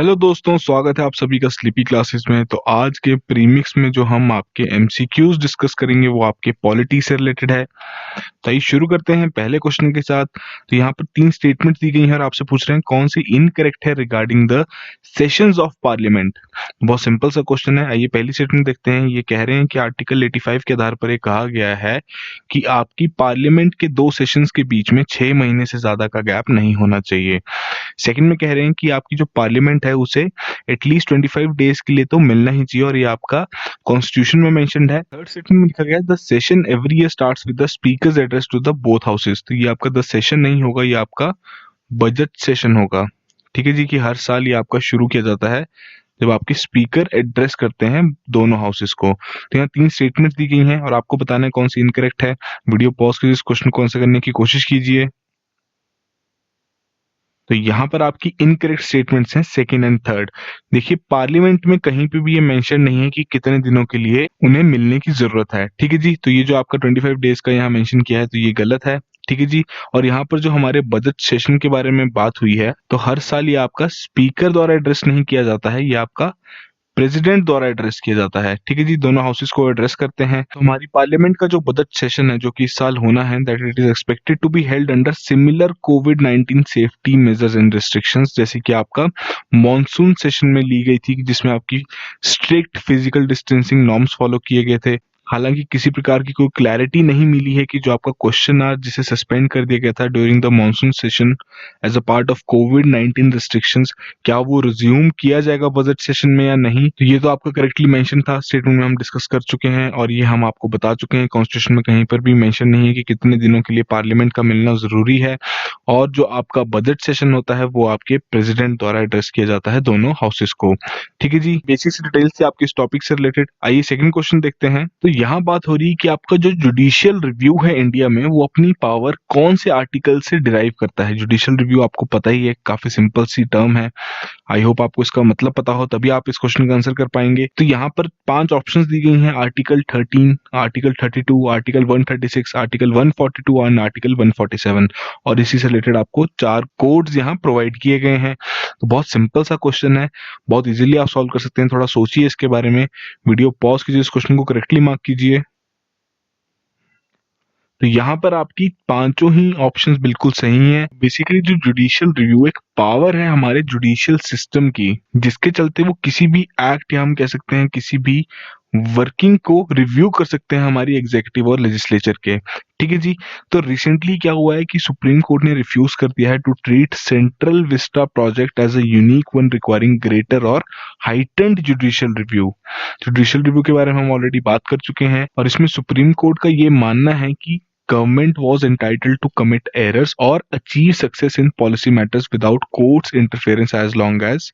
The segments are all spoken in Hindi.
हेलो दोस्तों, स्वागत है आप सभी का स्लीपी क्लासेस में। तो आज के प्रीमिक्स में जो हम आपके एमसीक्यूज डिस्कस करेंगे वो आपके पॉलिटी से रिलेटेड है। तो आइए शुरू करते हैं पहले क्वेश्चन के साथ। तो यहाँ पर 3 स्टेटमेंट दी गई हैं और आपसे पूछ रहे हैं कौन सी इनकरेक्ट है regarding the sessions of parliament. बहुत सिंपल सा क्वेश्चन है। आइए पहली स्टेटमेंट देखते हैं। ये कह रहे हैं कि आर्टिकल 85 के आधार पर ये कहा गया है कि आपकी पार्लियामेंट के 2 सेशंस के बीच में 6 महीने से ज्यादा का गैप नहीं होना चाहिए। सेकंड में कह रहे हैं कि आपकी जो पार्लियामेंट है उसे एटलीस्ट 25 डेज के लिए तो मिलना ही चाहिए और ये आपका कॉन्स्टिट्यूशन में मेंशन्ड है। थर्ड स्टेटमेंट में लिखा गया है the session every year starts with the speaker's address to the both houses. तो ये आपका द सेशन नहीं होगा, ये आपका बजट सेशन होगा। ठीक है जी, कि हर साल ये आपका शुरू किया जाता है जब आपके स्पीकर एड्रेस करते हैं दोनों हाउसेस को। तो यहाँ 3 स्टेटमेंट दी गई हैं और आपको बताना है कौन सी इनकरेक्ट है। वीडियो पॉज कीजिए, इस क्वेश्चन को आंसर करने की कोशिश कीजिए। तो यहाँ पर आपकी इनकरेक्ट स्टेटमेंट्स हैं सेकंड एंड थर्ड। देखिए पार्लियामेंट में कहीं पे भी ये मेंशन नहीं है कि कितने दिनों के लिए उन्हें मिलने की जरूरत है। ठीक है जी, तो ये जो आपका 25 डेज का यहाँ मेंशन किया है तो ये गलत है। ठीक है जी, और यहाँ पर जो हमारे बजट सेशन के बारे में बात हुई है तो हर साल ये आपका स्पीकर द्वारा एड्रेस नहीं किया जाता है, ये आपका प्रेसिडेंट द्वारा एड्रेस किया जाता है। ठीक है जी, दोनों हाउसेस को एड्रेस करते हैं। तो हमारी पार्लियामेंट का जो बजट सेशन है जो कि इस साल होना है that it is expected to be held under similar कोविड-19 सेफ्टी मेजर्स एंड रिस्ट्रिक्शंस, जैसे कि आपका मॉनसून सेशन में ली गई थी जिसमें आपकी strict physical distancing norms follow किए गए थे। हालांकि किसी प्रकार की कोई क्लैरिटी नहीं मिली है कि जो आपका क्वेश्चन आवर जिसे सस्पेंड कर दिया गया था during the monsoon session as a part of कोविड-19 रिस्ट्रिक्शंस, क्या वो रिज्यूम किया जाएगा बजट सेशन में या नहीं। तो ये तो आपका करेक्टली मेंशन था, स्टेटमेंट में हम डिस्कस कर चुके हैं और ये हम आपको बता चुके हैं कॉन्स्टिट्यूशन में कहीं पर भी मेंशन नहीं है कि कितने दिनों के लिए पार्लियामेंट का मिलना जरूरी है। और जो आपका बजट सेशन होता है वो आपके प्रेसिडेंट द्वारा एड्रेस किया जाता है दोनों हाउसेस को। ठीक है जी, बेसिक डिटेल से आपके इस टॉपिक से रिलेटेड। आइए सेकंड क्वेश्चन देखते हैं। तो यहाँ बात हो रही है कि आपका जो जुडिशियल रिव्यू है इंडिया में वो अपनी पावर कौन से आर्टिकल से डिराइव करता है। जुडिशियल रिव्यू आपको पता ही है, काफी सिंपल सी टर्म है। आई होप आपको इसका मतलब पता हो तभी आप इस क्वेश्चन का आंसर कर पाएंगे। तो यहाँ पर 5 ऑप्शंस दी गई हैं, आर्टिकल 13, आर्टिकल 32, आर्टिकल 136, आर्टिकल 142 और आर्टिकल 147। और इसी से रिलेटेड आपको 4 कोड्स यहाँ प्रोवाइड किए गए हैं। तो बहुत सिंपल सा क्वेश्चन है, बहुत इजीली आप सॉल्व कर सकते हैं। थोड़ा सोचिए इसके बारे में, वीडियो पॉज कीजिए, इस क्वेश्चन को करेक्टली मार्क कीजिए। तो यहाँ पर आपकी पांचों ही ऑप्शंस बिल्कुल सही हैं। बेसिकली जो जुडिशियल रिव्यू एक पावर है हमारे जुडिशियल सिस्टम की, जिसके चलते वो किसी भी एक्ट या हम कह सकते हैं किसी भी वर्किंग को रिव्यू कर सकते हैं हमारी एग्जीक्यूटिव और लेजिस्लेचर के। ठीक है जी, तो रिसेंटली क्या हुआ है कि सुप्रीम कोर्ट ने रिफ्यूज कर दिया है to treat central vista project as a unique one requiring greater और heightened judicial review. Judicial review के बारे में हम ऑलरेडी बात कर चुके हैं और इसमें सुप्रीम कोर्ट का ये मानना है कि government was entitled to commit errors or achieve success in policy matters without court's interference as long as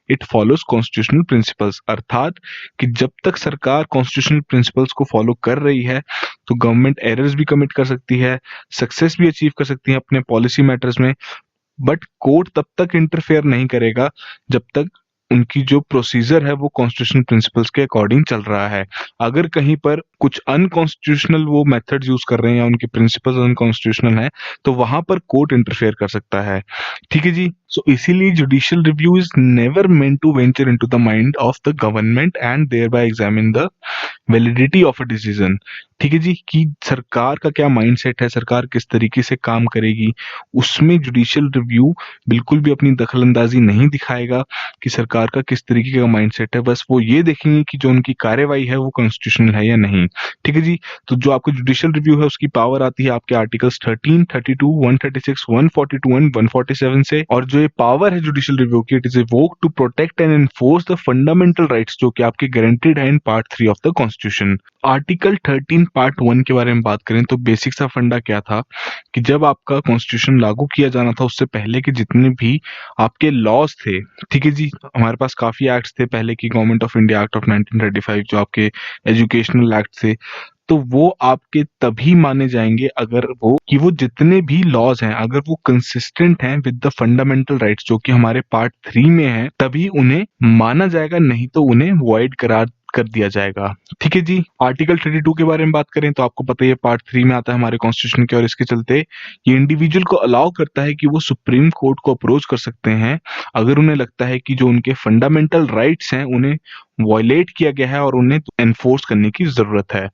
it follows constitutional principles। अर्थात कि जब तक सरकार कॉन्स्टिट्यूशनल प्रिंसिपल्स को फॉलो कर रही है तो गवर्नमेंट एरर्स भी कमिट कर सकती है, सक्सेस भी अचीव कर सकती है अपने पॉलिसी मैटर्स में, बट कोर्ट तब तक इंटरफेयर नहीं करेगा जब तक उनकी जो प्रोसीजर है वो कॉन्स्टिट्यूशनल प्रिंसिपल्स के अकॉर्डिंग चल रहा है। अगर कहीं पर कुछ अनकॉन्स्टिट्यूशनल वो मेथड यूज कर रहे हैं या उनके प्रिंसिपल्स अनकॉन्स्टिट्यूशनल है तो वहां पर कोर्ट इंटरफेयर कर सकता है। ठीक है जी, सो इसीलिए judicial review is never meant to venture into the mind of the government and thereby examine the validity of a decision. ठीक है जी, कि सरकार का क्या माइंडसेट है, सरकार किस तरीके से काम करेगी, उसमें जुडिशियल रिव्यू बिल्कुल भी अपनी दखलंदाजी नहीं दिखाएगा कि सरकार का किस तरीके का माइंडसेट है। बस वो ये देखेंगे कि जो उनकी कार्यवाही है वो कॉन्स्टिट्यूशनल है या नहीं। ठीक है जी, तो जो आपका जुडिशियल रिव्यू है उसकी पावर आती है आपके आर्टिकल्स 13, 32, 136, 142 एंड 147 से। और जो ये पावर है जुडिशियल रिव्यू की, it is invoked to protect and enforce the fundamental rights जो कि आपके गारंटीड है in part 3 of the constitution. Article 13 part 1 के बारे में बात करें तो बेसिक सा फंडा क्या था कि जब आपका कॉन्स्टिट्यूशन लागू किया जाना था उससे पहले के जितने भी आपके लॉज थे, ठीक है जी, हमारे पास काफी एक्ट्स थे पहले की, government of India act of 1935 जो आपके एजुकेशनल एक्ट थे, तो वो आपके तभी माने जाएंगे अगर वो जितने भी लॉज हैं अगर वो कंसिस्टेंट हैं विद द फंडामेंटल राइट्स जो कि हमारे पार्ट 3 में है, तभी उन्हें माना जाएगा, नहीं तो उन्हें वॉइड करार कर दिया जाएगा। ठीक है जी। आर्टिकल 32 के बारे में बात करें तो आपको पता ही है पार्ट 3 में आता है हमारे कॉन्स्टिट्यूशन के, और इसके चलते ये इंडिविजुअल को अलाउ करता है कि वो सुप्रीम कोर्ट को अप्रोच कर सकते हैं अगर उन्हें लगता है कि जो उनके फंडामेंटल राइट्स हैं उन्हें वायलेट किया गया है और उन्हें एनफोर्स करने की जरूरत है।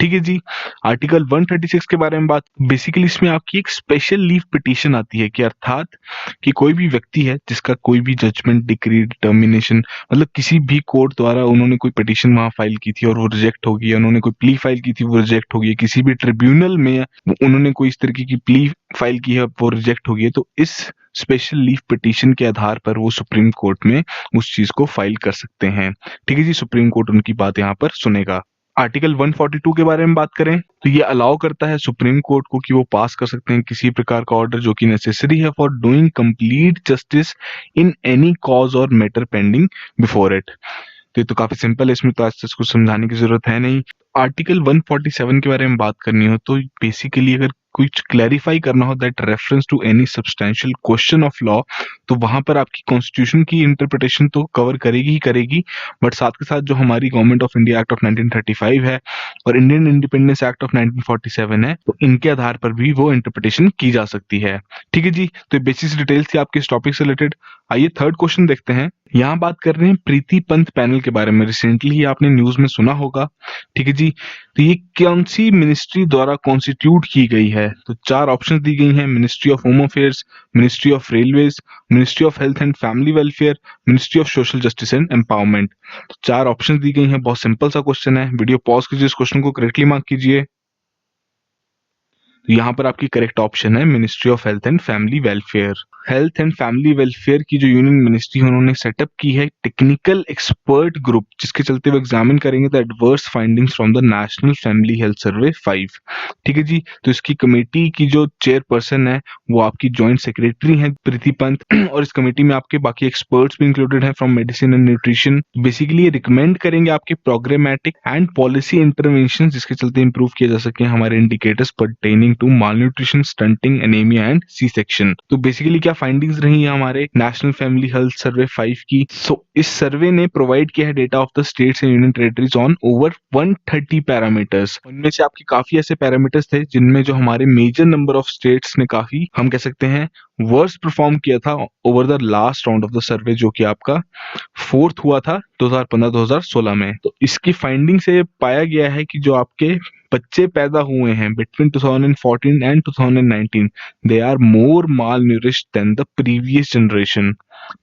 ठीक है जी। आर्टिकल 136 के बारे में बात, बेसिकली इसमें आपकी एक स्पेशल लीव पिटीशन आती है कि अर्थात कि कोई भी व्यक्ति है जिसका कोई भी जजमेंट, डिक्री, डिटर्मिनेशन, मतलब किसी भी कोर्ट द्वारा उन्होंने कोई पिटीशन वहां फाइल की थी और वो रिजेक्ट हो गई, उन्होंने कोई प्ली फाइल की थी वो रिजेक्ट हो गई, किसी भी ट्रिब्यूनल में उन्होंने कोई इस तरीके की प्ली फाइल की है वो रिजेक्ट हो गई है, तो इस स्पेशल लीव पिटीशन के आधार पर वो सुप्रीम कोर्ट में उस चीज को फाइल कर सकते हैं। ठीक है जी। सुप्रीम कोर्ट उनकी बात यहाँ पर सुनेगा। आर्टिकल 142 के बारे में बात करें तो ये अलाउ करता है सुप्रीम कोर्ट को कि वो पास कर सकते हैं किसी प्रकार का ऑर्डर जो कि नेसेसरी है for doing complete justice in any cause और मैटर पेंडिंग बिफोर इट। तो ये तो काफी सिंपल है, इसमें तो आज तक कुछ समझाने की जरूरत है नहीं। आर्टिकल 147 के बारे में बात करनी हो तो बेसिकली अगर कुछ क्लैरिफाई करना हो that reference to any substantial question of law, तो वहां पर आपकी कॉन्स्टिट्यूशन की इंटरप्रिटेशन तो कवर करेगी ही करेगी, बट साथ के साथ जो हमारी government of India act of 1935 है और इंडियन इंडिपेंडेंस एक्ट ऑफ 1947 है, तो इनके आधार पर भी वो इंटरप्रिटेशन की जा सकती है। ठीक है जी। तो बेसिक डिटेल्स थी आपके इस टॉपिक से रिलेटेड। आइए थर्ड क्वेश्चन देखते हैं। यहाँ बात कर रहे हैं प्रीति पंत पैनल के बारे में। रिसेंटली ही आपने न्यूज में सुना होगा। ठीक है जी। तो ये कौन सी मिनिस्ट्री द्वारा कॉन्स्टिट्यूट की गई है? तो चार ऑप्शन दी गई हैं: ministry of home affairs, ministry of railways, ministry of health and family welfare, ministry of social justice and empowerment. तो चार ऑप्शन दी गई हैं। बहुत सिंपल सा क्वेश्चन है। वीडियो पॉज कीजिए, इस क्वेश्चन को करेक्टली मार्क कीजिए। तो यहाँ पर आपकी करेक्ट ऑप्शन है ministry of health and family welfare. Health and family welfare की जो यूनियन मिनिस्ट्री है उन्होंने सेटअप की है टेक्निकल एक्सपर्ट ग्रुप, जिसके चलते वो एग्जामिन करेंगे the adverse findings from the national family health survey 5। ठीक है जी। तो इसकी कमेटी की जो चेयरपर्सन है वो आपकी ज्वाइंट सेक्रेटरी है प्रीति पंत, और इस कमेटी में आपके बाकी एक्सपर्ट्स भी इंक्लूडेड हैं from medicine and nutrition. Basically ये रिकमेंड करेंगे आपके प्रोग्रामेटिक एंड पॉलिसी इंटरवेंशन जिसके चलते इंप्रूव किए जा सके हमारे indicators pertaining to malnutrition, stunting, anaemia and C section. तो बेसिकली क्या फाइंडिंग्स रही है हमारे नेशनल फैमिली हेल्थ सर्वे 5 की? सो इस सर्वे ने प्रोवाइड किया है data of the states and union territories on over 130 parameters. उनमें से आपके काफी ऐसे पैरामीटर्स थे जिनमें जो हमारे मेजर नंबर ऑफ स्टेट्स ने काफी, हम कह सकते हैं, वर्स परफॉर्म किया था over the last round of the survey, जो कि आपका फोर्थ हुआ था 2015-2016 में। तो इसकी फाइंडिंग से पाया गया है कि जो आपके बच्चे पैदा हुए हैं between 2014 and 2019, they are more malnourished than the previous generation.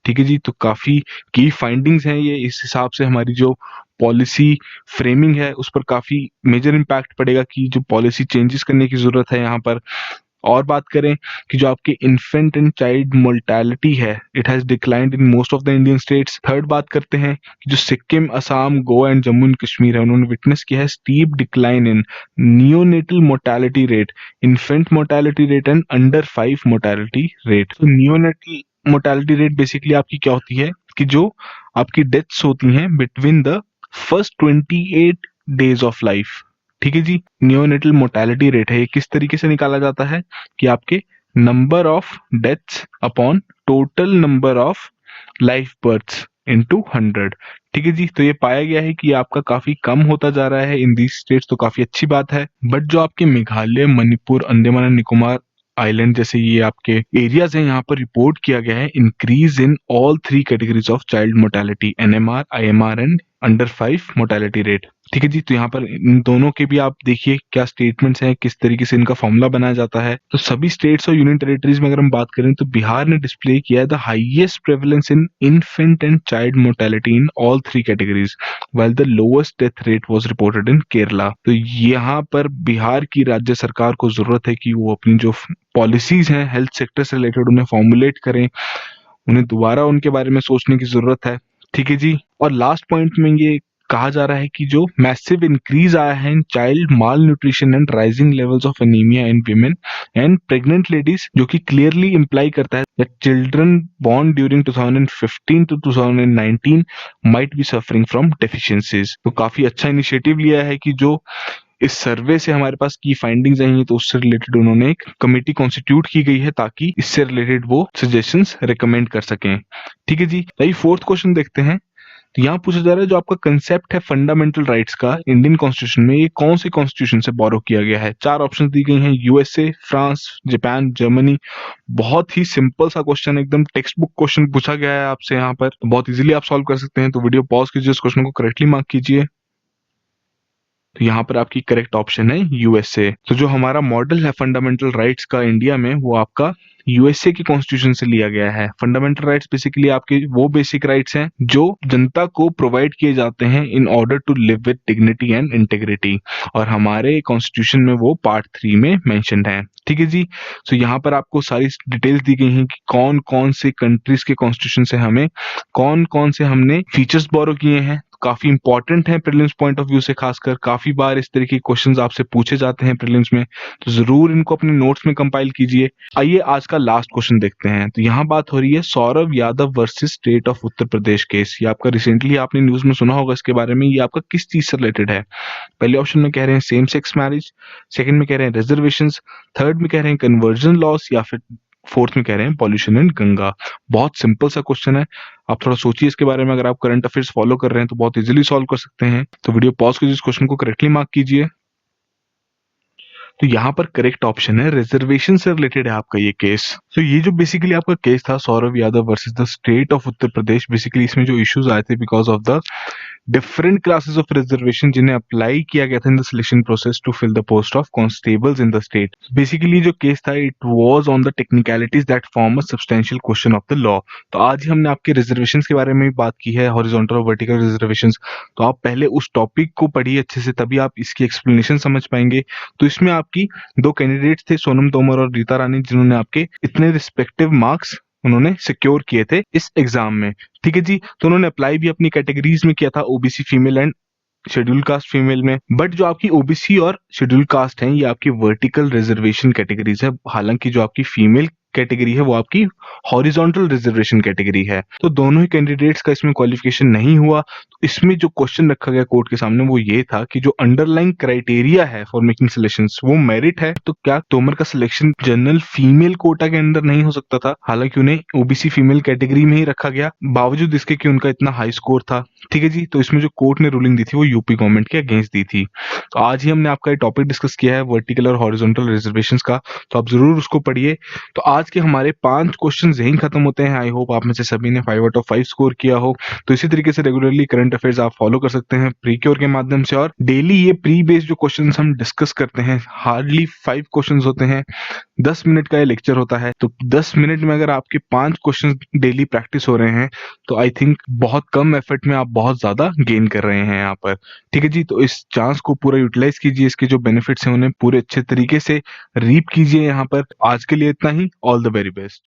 ठीक है जी। तो काफी की फाइंडिंग्स हैं ये। इस हिसाब से हमारी जो पॉलिसी फ्रेमिंग है उस पर काफी मेजर इम्पैक्ट पड़ेगा कि जो पॉलिसी चेंजेस करने की जरूरत है यहाँ पर। और बात करें कि जो आपके इन्फेंट एंड चाइल्ड मोर्टेलिटी है, it has declined in most of the Indian states. Third बात करते हैं कि जो सिक्किम, असम, गोवा एंड जम्मू एंड कश्मीर है उन्होंने विटनेस किया है steep decline in neonatal mortality rate, infant mortality rate and under 5 mortality rate. तो नियोनेटल मोर्टेलिटी रेट बेसिकली आपकी क्या होती है कि जो आपकी डेथ्स होती हैं between the first 28 days of life. ठीक है जी। नियोनेटल मोर्टेलिटी रेट है, ये किस तरीके से निकाला जाता है कि आपके number of deaths upon total number of life births into 100। ठीक है जी। तो ये पाया गया है कि आपका काफी कम होता जा रहा है इन दीज स्टेट्स, तो काफी अच्छी बात है। बट जो आपके मेघालय, मणिपुर, अंडमान एंड निकोबार आइलैंड जैसे ये आपके एरियाज हैं, यहाँ पर रिपोर्ट किया गया है increase in all 3 categories of child mortality, NMR, IMR and under 5 mortality rate. ठीक है जी। तो यहाँ पर इन दोनों के भी आप देखिए क्या स्टेटमेंट्स हैं, किस तरीके से इनका फॉर्मूला बनाया जाता है। तो सभी स्टेट्स और यूनियन टेरिटरीज में अगर हम बात करें तो बिहार ने डिस्प्ले किया है the highest prevalence in infant and child mortality in all 3 categories, while the lowest death rate was reported in Kerala. तो यहाँ पर बिहार की राज्य सरकार को जरूरत है कि वो अपनी जो पॉलिसीज हैं हेल्थ सेक्टर से रिलेटेड उन्हें फॉर्मुलेट करें, उन्हें दोबारा उनके बारे में सोचने की जरूरत है। ठीक है जी। और लास्ट पॉइंट में ये कहा जा रहा है कि जो मैसिव इंक्रीज आया है in child malnutrition and rising levels of anaemia in women and pregnant ladies, जो कि क्लियरली इंप्लाई करता है that children born during 2015 to 2019 might be suffering from deficiencies. तो काफी अच्छा इनिशिएटिव लिया है कि जो इस सर्वे से हमारे पास की फाइंडिंग्स आई हैं तो उससे रिलेटेड उन्होंने एक कमेटी कॉन्स्टिट्यूट की गई है ताकि इससे रिलेटेड वो सजेशंस रिकमेंड कर सकें। ठीक है जी। भाई फोर्थ क्वेश्चन देखते हैं। तो यहाँ पूछा जा रहा है जो आपका कंसेप्ट है फंडामेंटल राइट्स का इंडियन कॉन्स्टिट्यूशन में, ये कौन से कॉन्स्टिट्यूशन से बोरो किया गया है। 4 ऑप्शन दी गई हैं, यूएसए, फ्रांस, जापान, जर्मनी। बहुत ही सिंपल सा क्वेश्चन, एकदम टेक्स्ट बुक क्वेश्चन पूछा गया है आपसे यहाँ पर, तो बहुत इजीली आप सॉल्व कर सकते हैं। तो वीडियो पॉज कीजिए, इस क्वेश्चन को करेक्टली मार्क कीजिए। तो यहाँ पर आपकी करेक्ट ऑप्शन है यूएसए। तो जो हमारा मॉडल है फंडामेंटल राइट्स का इंडिया में, वो आपका यूएसए की कॉन्स्टिट्यूशन से लिया गया है। फंडामेंटल राइट्स बेसिकली आपके वो बेसिक राइट्स हैं जो जनता को प्रोवाइड किए जाते हैं in order to live with dignity and integrity, और हमारे कॉन्स्टिट्यूशन में वो पार्ट 3 में मेंशन्ड है। ठीक है जी। तो यहाँ पर आपको सारी डिटेल्स दी गई हैं कि कौन कौन से कंट्रीज के कॉन्स्टिट्यूशन से हमें कौन कौन से हमने फीचर्स बोरो किए हैं। काफी इंपॉर्टेंट है प्रीलिम्स पॉइंट ऑफ व्यू से, खासकर काफी बार इस तरीके के क्वेश्चंस आपसे पूछे जाते हैं प्रीलिम्स में, तो जरूर इनको अपने नोट्स में कंपाइल कीजिए। आइए आज का लास्ट क्वेश्चन देखते हैं। तो यहाँ बात हो रही है Saurabh Yadav versus state of Uttar Pradesh case. ये आपका रिसेंटली आपने न्यूज में सुना होगा इसके बारे में। ये आपका किस चीज से रिलेटेड है? पहले ऑप्शन में कह रहे हैं सेम सेक्स मैरिज, सेकंड में कह रहे हैं रिजर्वेशन, थर्ड में कह रहे हैं कन्वर्जन लॉस, या फिर फोर्थ में कह रहे हैं पॉल्यूशन इन गंगा। बहुत सिंपल सा क्वेश्चन है, आप थोड़ा सोचिए इसके बारे में। अगर आप करंट अफेयर्स फॉलो कर रहे हैं तो बहुत इजीली सॉल्व कर सकते हैं। तो वीडियो पॉज कीजिए, इस क्वेश्चन को करेक्टली मार्क कीजिए। तो यहाँ पर करेक्ट ऑप्शन है रिजर्वेशन से रिलेटेड है आपका ये केस। तो ये जो बेसिकली आपका केस था Saurabh Yadav versus the state of Uttar Pradesh, basically इसमें जो इश्यूज आए थे because of the different classes of reservation जिन्हें अप्लाई किया गया था in the selection process to fill the post of constables in the state. Basically जो केस था it was on the technicalities that form a substantial question of the law. तो आज ही हमने आपके रिजर्वेशन के बारे में भी बात की है, हॉरिजॉन्टल और वर्टिकल रिजर्वेशन। तो आप पहले उस टॉपिक को पढ़िए अच्छे से, तभी आप इसकी एक्सप्लेनेशन समझ पाएंगे। तो इसमें आपकी 2 कैंडिडेट्स थे, सोनम तोमर और रीता रानी, जिन्होंने आपके इतने रिस्पेक्टिव मार्क्स उन्होंने सिक्योर किए थे इस एग्जाम में। ठीक है जी। तो उन्होंने अप्लाई भी अपनी कैटेगरीज में किया था, OBC female and schedule caste female में। बट जो आपकी ओबीसी और शेड्यूल कास्ट हैं ये आपकी वर्टिकल रिजर्वेशन कैटेगरीज है, हालांकि जो आपकी फीमेल कैटेगरी है वो आपकी हॉरिजॉन्टल रिजर्वेशन कैटेगरी है। तो दोनों ही कैंडिडेट्स का इसमें क्वालिफिकेशन नहीं हुआ। तो इसमें जो क्वेश्चन रखा गया कोर्ट के सामने वो ये था कि जो अंडरलाइन क्राइटेरिया है फॉर मेकिंग सिलेक्शंस वो मेरिट है, तो क्या तोमर का सिलेक्शन जनरल फीमेल कोटा के अंदर नहीं हो सकता था? हालांकि उन्हें ओबीसी फीमेल कैटेगरी में ही रखा गया, बावजूद इसके कि उनका इतना हाई स्कोर था। ठीक है जी। तो इसमें जो कोर्ट ने रूलिंग दी थी वो यूपी गवर्नमेंट के अगेंस्ट दी थी। तो आज ही हमने आपका ये टॉपिक डिस्कस किया है वर्टिकल और हॉरिजॉन्टल रिजर्वेशंस का, तो आप जरूर उसको पढ़िए। तो आज के हमारे 5 क्वेश्चन यहीं खत्म होते हैं। आई होप आप में से सभी ने 5 आउट ऑफ 5 स्कोर किया हो। तो इसी तरीके से रेगुलरली करंट अफेयर्स आप फॉलो कर सकते हैं प्री क्योर के माध्यम से, और डेली ये प्री बेस्ड जो क्वेश्चन हम डिस्कस करते हैं हार्डली 5 क्वेश्चन होते हैं, 10 मिनट का ये लेक्चर होता है। तो 10 मिनट में अगर आपके 5 क्वेश्चन डेली प्रैक्टिस हो रहे हैं तो आई थिंक बहुत कम एफर्ट में आप बहुत ज्यादा गेन कर रहे हैं यहाँ पर। ठीक है जी। तो इस चांस को पूरा यूटिलाइज कीजिए, इसके जो बेनिफिट्स हैं उन्हें पूरे अच्छे तरीके से रीप कीजिए यहाँ पर। आज के लिए इतना ही। All the very best.